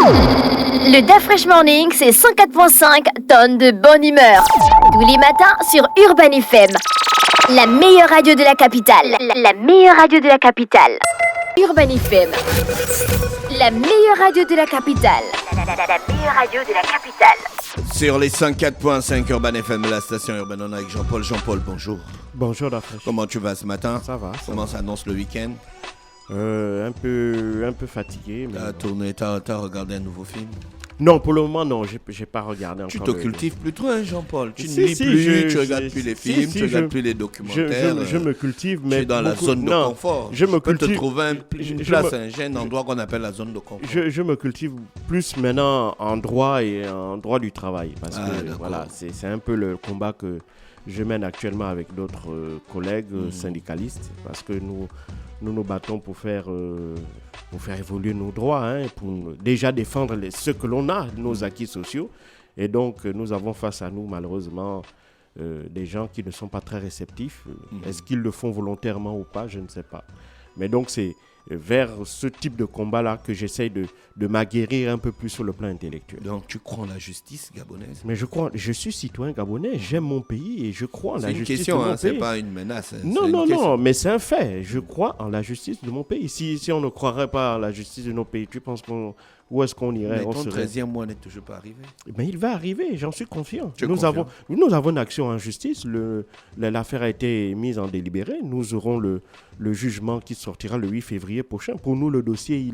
Le DAF Fresh Morning, c'est 104.5 tonnes de bonne humeur. Tous les matins sur Urban FM. La meilleure radio de la capitale. La meilleure radio de la capitale. Urban FM. La meilleure radio de la capitale. La meilleure radio de la capitale. Sur les 104.5 Urban FM, la station Urban, on est avec Jean-Paul. Jean-Paul, bonjour. Bonjour, DAF Fresh. Comment tu vas ce matin? Ça va. Comment s'annonce le week-end? Un peu fatigué. Mais T'as tourné, t'as regardé un nouveau film? Non, pour le moment, non, j'ai pas regardé Tu encore. te cultives plus trop, hein, Jean-Paul? Tu Si, ne lis si, plus, tu regardes plus les si, films, si, tu regardes plus les documentaires. Je me cultive, mais tu es dans la zone de confort. Je me peux te cultive. trouver une place, un endroit qu'on appelle la zone de confort. Je me cultive plus maintenant en droit et en droit du travail. Parce que voilà, c'est un peu le combat que je mène actuellement avec d'autres collègues syndicalistes. Parce que nous battons pour faire évoluer nos droits, hein, pour déjà défendre ce que l'on a, nos acquis sociaux. Et donc, nous avons face à nous, malheureusement, des gens qui ne sont pas très réceptifs. Est-ce qu'ils le font volontairement ou pas? Je ne sais pas. Mais donc, c'est vers ce type de combat-là que j'essaye de m'aguerrir un peu plus sur le plan intellectuel. Donc, tu crois en la justice gabonaise? Mais je suis citoyen gabonais, j'aime mon pays et je crois en la justice de mon pays. C'est une question, c'est pas une menace. Non, mais c'est un fait. Je crois en la justice de mon pays. Si on ne croirait pas en la justice de nos pays, tu penses où est-ce qu'on irait? Mais ton 13e mois n'est toujours pas arrivé. Mais il va arriver, j'en suis confiant. Nous avons une action en justice. L'affaire a été mise en délibéré. Nous aurons le jugement qui sortira le 8 février prochain. Pour nous, le dossier,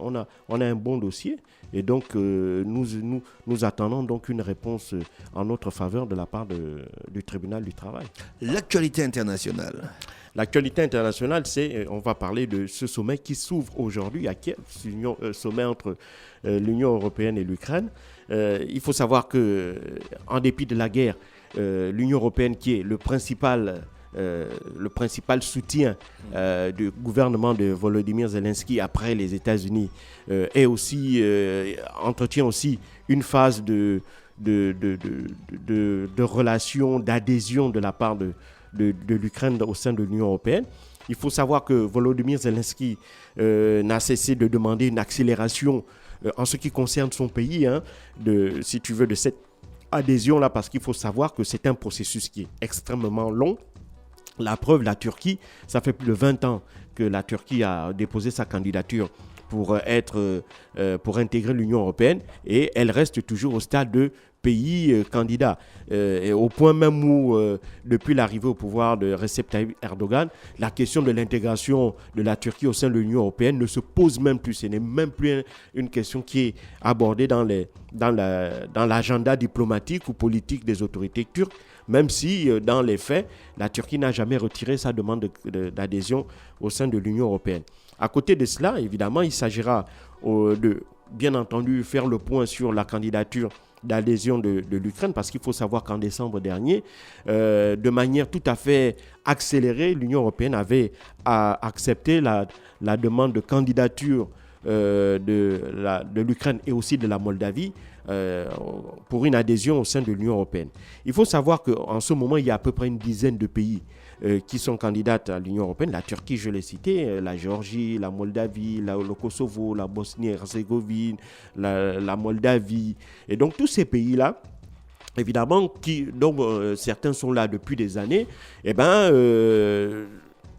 on a un bon dossier. Et donc, nous attendons donc une réponse en notre faveur de la part du tribunal du travail. L'actualité internationale. L'actualité internationale, on va parler de ce sommet qui s'ouvre aujourd'hui à Kiev, sommet entre l'Union européenne et l'Ukraine. Il faut savoir qu'en dépit de la guerre, l'Union européenne, qui est le principal soutien du gouvernement de Volodymyr Zelensky après les États-Unis, entretient aussi une phase de relations, d'adhésion de la part de l'Ukraine au sein de l'Union européenne. Il faut savoir que Volodymyr Zelensky n'a cessé de demander une accélération en ce qui concerne son pays, de cette adhésion-là, parce qu'il faut savoir que c'est un processus qui est extrêmement long. La preuve, la Turquie, ça fait plus de 20 ans que la Turquie a déposé sa candidature pour intégrer l'Union européenne et elle reste toujours au stade de pays candidat. Et au point même où, depuis l'arrivée au pouvoir de Recep Tayyip Erdogan, la question de l'intégration de la Turquie au sein de l'Union européenne ne se pose même plus. Ce n'est même plus une question qui est abordée dans l'agenda diplomatique ou politique des autorités turques, même si, dans les faits, la Turquie n'a jamais retiré sa demande d'adhésion au sein de l'Union européenne. À côté de cela, évidemment, il s'agira de, bien entendu, faire le point sur la candidature d'adhésion de l'Ukraine, parce qu'il faut savoir qu'en décembre dernier, de manière tout à fait accélérée, l'Union européenne avait accepté la demande de candidature de l'Ukraine et aussi de la Moldavie pour une adhésion au sein de l'Union européenne. Il faut savoir qu'en ce moment, il y a à peu près une dizaine de pays qui sont candidates à l'Union européenne. La Turquie, je l'ai cité, la Géorgie, la Moldavie, le Kosovo, la Bosnie-Herzégovine, la Moldavie. Et donc tous ces pays-là, évidemment, dont certains sont là depuis des années,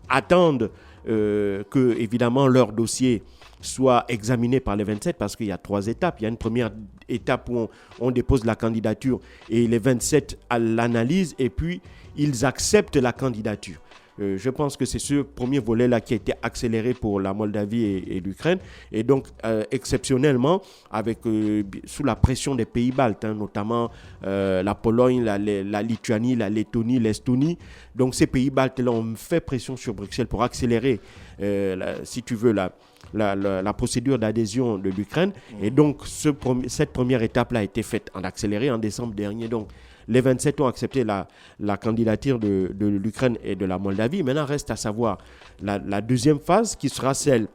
attendent que, évidemment, leur dossier soit examiné par les 27, parce qu'il y a 3 étapes. Il y a une première étape où on dépose la candidature et les 27 l'analysent et puis ils acceptent la candidature. Je pense que c'est ce premier volet-là qui a été accéléré pour la Moldavie et l'Ukraine. Et donc, exceptionnellement, sous la pression des pays baltes, notamment la Pologne, la Lituanie, la Lettonie, l'Estonie. Donc, ces pays baltes-là ont fait pression sur Bruxelles pour accélérer, si tu veux, la procédure d'adhésion de l'Ukraine. Et donc, cette première étape-là a été faite en accéléré en décembre dernier. Donc, les 27 ont accepté la candidature de l'Ukraine et de la Moldavie. Maintenant, reste à savoir la deuxième phase qui sera celle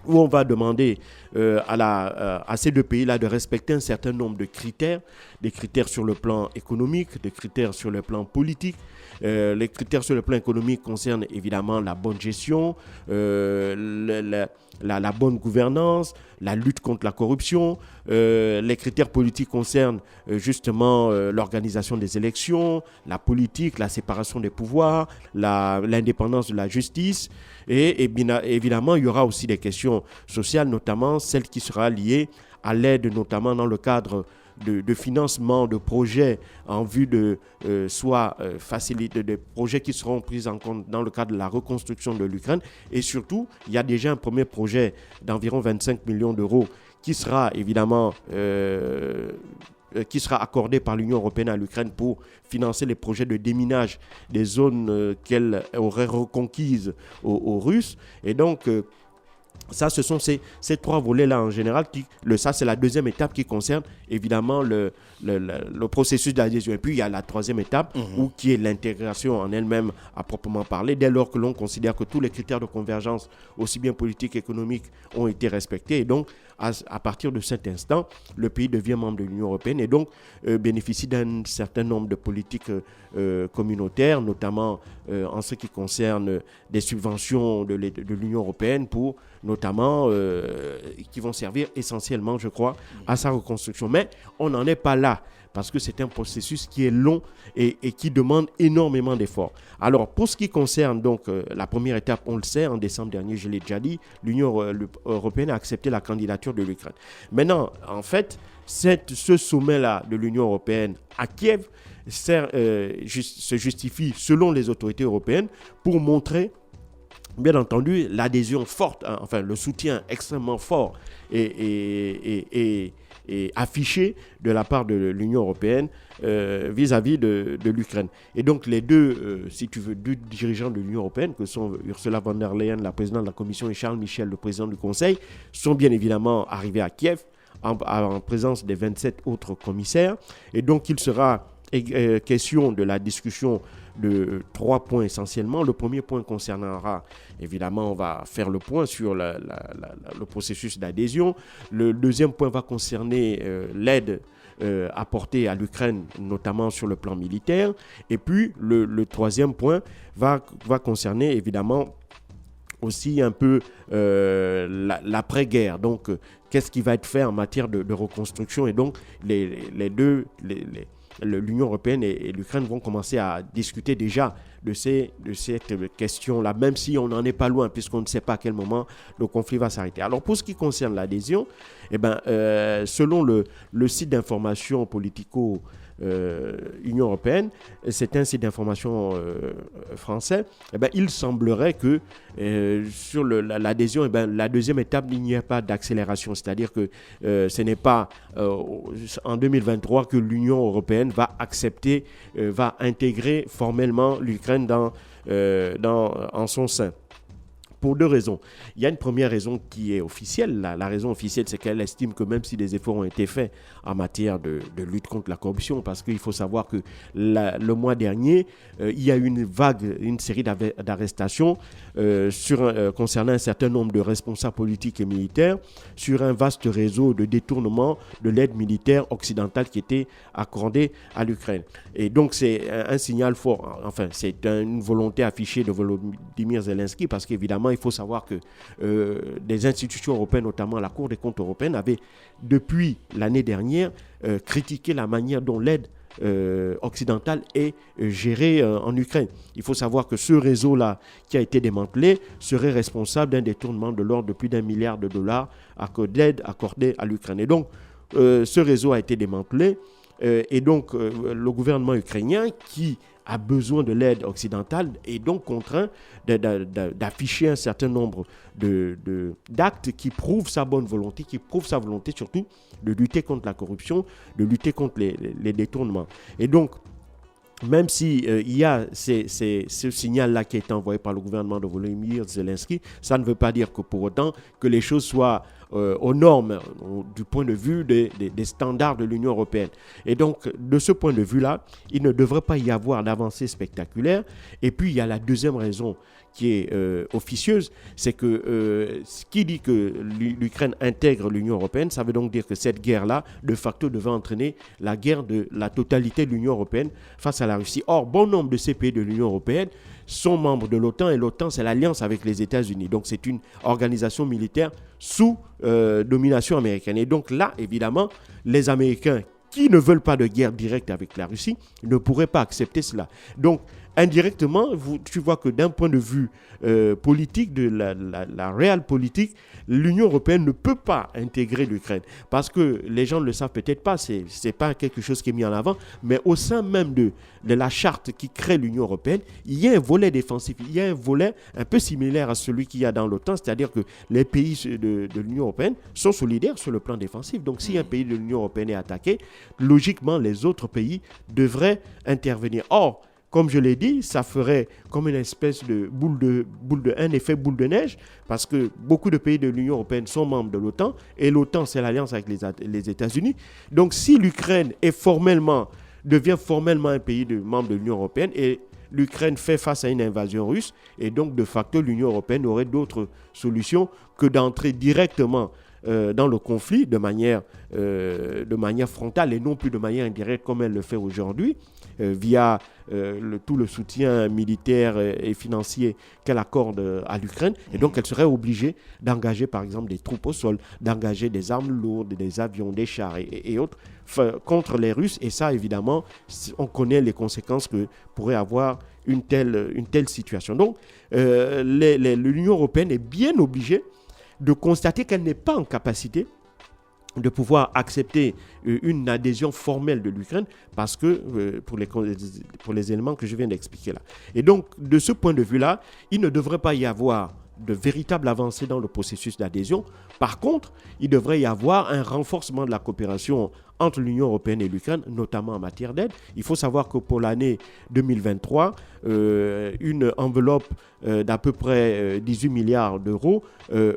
où on va demander à ces deux pays-là de respecter un certain nombre de critères, des critères sur le plan économique, des critères sur le plan politique. Les critères sur le plan économique concernent évidemment la bonne gestion, la bonne gouvernance, la lutte contre la corruption. Les critères politiques concernent justement l'organisation des élections, la politique, la séparation des pouvoirs, l'indépendance de la justice. Et bien évidemment, il y aura aussi des questions sociales, notamment celle qui sera liée à l'aide, notamment dans le cadre de financement de projets en vue de faciliter des projets qui seront pris en compte dans le cadre de la reconstruction de l'Ukraine. Et surtout, il y a déjà un premier projet d'environ 25 millions d'euros qui sera évidemment qui sera accordé par l'Union européenne à l'Ukraine pour financer les projets de déminage des zones qu'elle aurait reconquises aux Russes. Et donc, ça, ce sont ces trois volets-là en général. Ça, c'est la deuxième étape qui concerne évidemment le processus d'adhésion. Et puis, il y a la troisième étape qui est l'intégration en elle-même à proprement parler. Dès lors que l'on considère que tous les critères de convergence, aussi bien politiques qu'économiques, ont été respectés. Et donc, à partir de cet instant, le pays devient membre de l'Union européenne et donc bénéficie d'un certain nombre de politiques communautaires, notamment en ce qui concerne des subventions de l'Union européenne pour notamment qui vont servir essentiellement, je crois, à sa reconstruction. Mais on n'en est pas là parce que c'est un processus qui est long et qui demande énormément d'efforts. Alors, pour ce qui concerne donc la première étape, on le sait, en décembre dernier, je l'ai déjà dit, l'Union européenne a accepté la candidature de l'Ukraine. Maintenant, en fait, ce sommet-là de l'Union européenne à Kiev se justifie, selon les autorités européennes, pour montrer, bien entendu, l'adhésion forte, enfin le soutien extrêmement fort et affiché de la part de l'Union européenne vis-à-vis de l'Ukraine. Et donc les deux dirigeants de l'Union européenne, que sont Ursula von der Leyen, la présidente de la Commission, et Charles Michel, le président du Conseil, sont bien évidemment arrivés à Kiev en présence des 27 autres commissaires. Et donc il sera question de la discussion de 3 points essentiellement. Le premier point concernera, évidemment, on va faire le point sur le processus d'adhésion. Le deuxième point va concerner l'aide apportée à l'Ukraine, notamment sur le plan militaire. Et puis, le troisième point va concerner, évidemment, aussi un peu l'après-guerre. Donc, qu'est-ce qui va être fait en matière de reconstruction? Et donc, l'Union européenne et l'Ukraine vont commencer à discuter déjà de cette question-là, même si on n'en est pas loin, puisqu'on ne sait pas à quel moment le conflit va s'arrêter. Alors, pour ce qui concerne l'adhésion, selon le site d'information politico Union européenne, c'est un site d'information français, il semblerait que sur l'adhésion, la deuxième étape, il n'y a pas d'accélération, c'est-à-dire que ce n'est pas en 2023 que l'Union européenne va intégrer formellement l'Ukraine en son sein. Pour 2 raisons. Il y a une première raison qui est officielle. La raison officielle, c'est qu'elle estime que même si des efforts ont été faits en matière de lutte contre la corruption, parce qu'il faut savoir que le mois dernier, il y a eu une série d'arrestations concernant un certain nombre de responsables politiques et militaires sur un vaste réseau de détournement de l'aide militaire occidentale qui était accordée à l'Ukraine. Et donc, c'est un signal fort. Enfin, c'est une volonté affichée de Volodymyr Zelensky parce qu'évidemment, il faut savoir que des institutions européennes, notamment la Cour des comptes européenne, avaient, depuis l'année dernière, critiqué la manière dont l'aide occidentale est gérée en Ukraine. Il faut savoir que ce réseau-là, qui a été démantelé, serait responsable d'un détournement de l'ordre de plus d'$1 milliard d'aide accordée à l'Ukraine. Et donc, ce réseau a été démantelé. Et donc, le gouvernement ukrainien, qui a besoin de l'aide occidentale, est donc contraint d'afficher un certain nombre d'actes qui prouvent sa bonne volonté, qui prouvent sa volonté surtout de lutter contre la corruption, de lutter contre les détournements. Et donc, même si il y a ce signal-là qui est envoyé par le gouvernement de Volodymyr Zelensky, ça ne veut pas dire que pour autant que les choses soient aux normes du point de vue des standards de l'Union européenne. Et donc, de ce point de vue-là, il ne devrait pas y avoir d'avancée spectaculaire. Et puis, il y a la deuxième raison qui est officieuse, c'est que ce qui dit que l'Ukraine intègre l'Union européenne, ça veut donc dire que cette guerre-là, de facto, devait entraîner la guerre de la totalité de l'Union européenne face à la Russie. Or, bon nombre de ces pays de l'Union européenne sont membres de l'OTAN et l'OTAN, c'est l'alliance avec les États-Unis. Donc, c'est une organisation militaire sous domination américaine. Et donc là, évidemment, les Américains qui ne veulent pas de guerre directe avec la Russie ne pourraient pas accepter cela. Donc, indirectement, tu vois que d'un point de vue politique, de la réelle politique, l'Union européenne ne peut pas intégrer l'Ukraine. Parce que les gens ne le savent peut-être pas, c'est pas quelque chose qui est mis en avant, mais au sein même de la charte qui crée l'Union européenne, il y a un volet défensif, il y a un volet un peu similaire à celui qu'il y a dans l'OTAN, c'est-à-dire que les pays de l'Union européenne sont solidaires sur le plan défensif. Donc si un pays de l'Union européenne est attaqué, logiquement, les autres pays devraient intervenir. Or, comme je l'ai dit, ça ferait comme une espèce de un effet boule de neige, parce que beaucoup de pays de l'Union européenne sont membres de l'OTAN, et l'OTAN, c'est l'alliance avec les États-Unis. Donc, si l'Ukraine devient formellement un pays membre de l'Union européenne, et l'Ukraine fait face à une invasion russe, et donc, de facto, l'Union européenne aurait d'autres solutions que d'entrer directement dans le conflit de manière frontale et non plus de manière indirecte comme elle le fait aujourd'hui, via tout le soutien militaire et financier qu'elle accorde à l'Ukraine. Et donc, elle serait obligée d'engager, par exemple, des troupes au sol, d'engager des armes lourdes, des avions, des chars et autres contre les Russes. Et ça, évidemment, on connaît les conséquences que pourrait avoir une telle situation. Donc, l'Union européenne est bien obligée de constater qu'elle n'est pas en capacité de pouvoir accepter une adhésion formelle de l'Ukraine parce que, pour les éléments que je viens d'expliquer là. Et donc, de ce point de vue-là, il ne devrait pas y avoir de véritable avancée dans le processus d'adhésion. Par contre, il devrait y avoir un renforcement de la coopération entre l'Union européenne et l'Ukraine, notamment en matière d'aide. Il faut savoir que pour l'année 2023, une enveloppe d'à peu près 18 milliards d'euros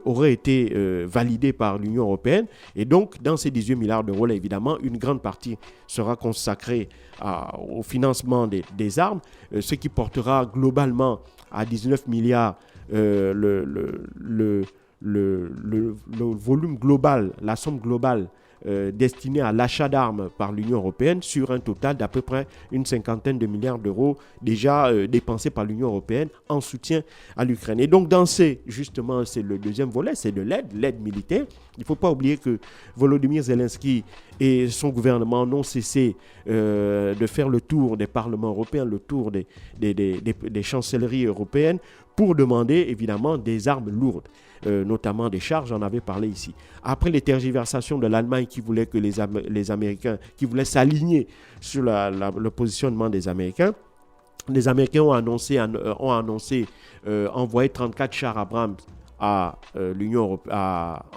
aurait été validée par l'Union européenne. Et donc, dans ces 18 milliards d'euros, là, évidemment, une grande partie sera consacrée au financement des armes, ce qui portera globalement à 19 milliards le volume global, la somme globale destinée à l'achat d'armes par l'Union européenne sur un total d'à peu près une cinquantaine de milliards d'euros déjà dépensés par l'Union européenne en soutien à l'Ukraine. Et donc, justement, c'est le deuxième volet, c'est de l'aide militaire. Il ne faut pas oublier que Volodymyr Zelensky et son gouvernement n'ont cessé de faire le tour des parlements européens, le tour des chancelleries européennes pour demander évidemment des armes lourdes, notamment des chars, j'en avais parlé ici. Après les tergiversations de l'Allemagne qui voulait que les Américains, qui voulaient s'aligner sur le positionnement des Américains, les Américains ont annoncé envoyer 34 chars Abrams à l'Union européenne,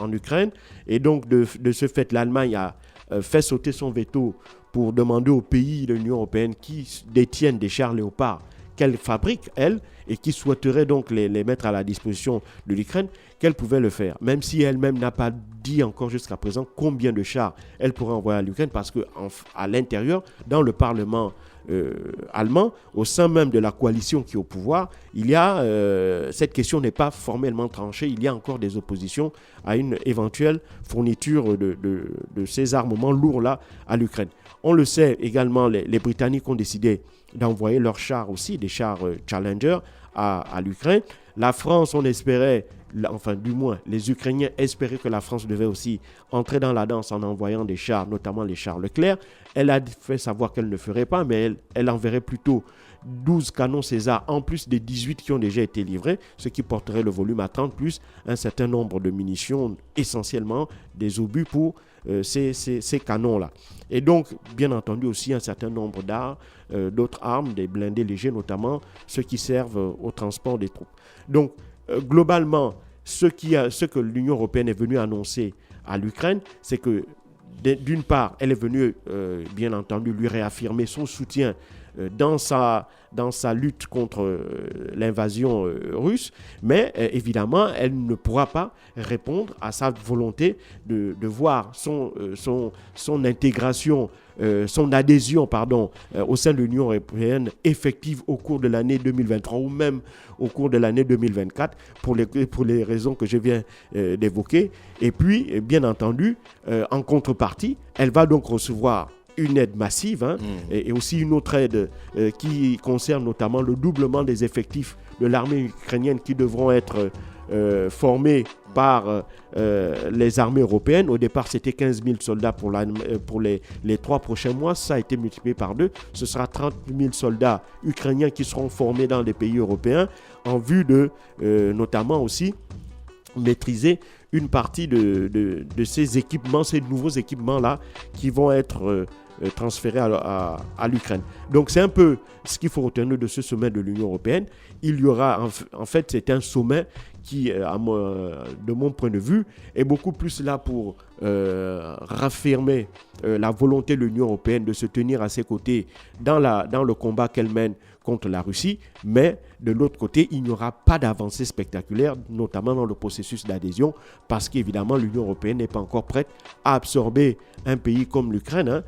en Ukraine. Et donc, de ce fait, l'Allemagne a fait sauter son veto pour demander aux pays de l'Union européenne qui détiennent des chars Léopard qu'elle fabrique, elle, et qui souhaiterait donc les mettre à la disposition de l'Ukraine, qu'elle pouvait le faire. Même si elle-même n'a pas dit encore jusqu'à présent combien de chars elle pourrait envoyer à l'Ukraine, parce qu'à l'intérieur, dans le Parlement allemand, au sein même de la coalition qui est au pouvoir, cette question n'est pas formellement tranchée. Il y a encore des oppositions à une éventuelle fourniture de ces armements lourds-là à l'Ukraine. On le sait également, les Britanniques ont décidé d'envoyer leurs chars aussi, des chars Challenger à l'Ukraine. La France, on espérait, enfin du moins les Ukrainiens espéraient que la France devait aussi entrer dans la danse en envoyant des chars, notamment les chars Leclerc. Elle a fait savoir qu'elle ne ferait pas, mais elle enverrait plutôt 12 canons César en plus des 18 qui ont déjà été livrés, ce qui porterait le volume à 30, plus un certain nombre de munitions, essentiellement des obus pour ces canons-là. Et donc, bien entendu, aussi un certain nombre d'autres armes, des blindés légers, notamment ceux qui servent au transport des troupes. Donc, globalement, ce que l'Union européenne est venue annoncer à l'Ukraine, c'est que d'une part, elle est venue, bien entendu, lui réaffirmer son soutien dans sa lutte contre l'invasion russe, mais évidemment, elle ne pourra pas répondre à sa volonté de voir son intégration, son adhésion, au sein de l'Union européenne effective au cours de l'année 2023 ou même au cours de l'année 2024 pour les raisons que je viens d'évoquer. Et puis, bien entendu, en contrepartie, elle va donc recevoir une aide massive et aussi une autre aide qui concerne notamment le doublement des effectifs de l'armée ukrainienne qui devront être formés par les armées européennes. Au départ, c'était 15 000 soldats pour les 3 prochains mois. Ça a été multiplié par 2. Ce sera 30 000 soldats ukrainiens qui seront formés dans les pays européens en vue de, notamment aussi, maîtriser une partie de ces équipements, ces nouveaux équipements-là qui vont être transférés à l'Ukraine. Donc c'est un peu ce qu'il faut retenir de ce sommet de l'Union européenne. Il y aura, en fait, c'est un sommet qui, de mon point de vue, est beaucoup plus là pour raffirmer la volonté de l'Union européenne de se tenir à ses côtés dans le combat qu'elle mène contre la Russie, mais de l'autre côté, il n'y aura pas d'avancée spectaculaire, notamment dans le processus d'adhésion, parce qu'évidemment, l'Union européenne n'est pas encore prête à absorber un pays comme l'Ukraine,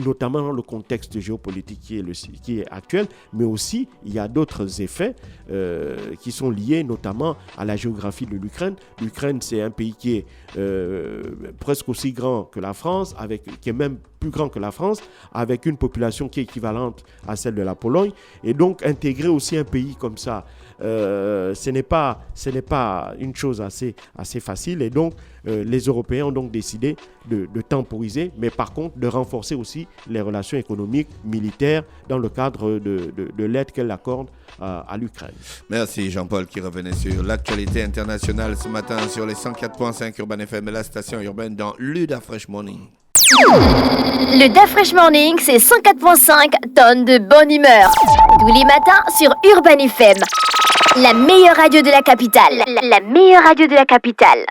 notamment dans le contexte géopolitique qui est actuel, mais aussi, il y a d'autres effets qui sont liés notamment à la géographie de l'Ukraine. L'Ukraine, c'est un pays qui est presque aussi grand que la France, qui est même plus grand que la France, avec une population qui est équivalente à celle de la Pologne. Et donc, intégrer aussi un pays comme ça, ce n'est pas une chose assez facile. Et donc, les Européens ont donc décidé de temporiser, mais par contre, de renforcer aussi les relations économiques, militaires, dans le cadre de l'aide qu'elle accorde à l'Ukraine. Merci Jean-Paul qui revenait sur l'actualité internationale ce matin sur les 104.5 Urban FM et la station urbaine dans le Da Fresh Morning. Le Da Fresh Morning, c'est 104.5 tonnes de bonne humeur. Tous les matins sur Urban FM. La meilleure radio de la capitale. La meilleure radio de la capitale.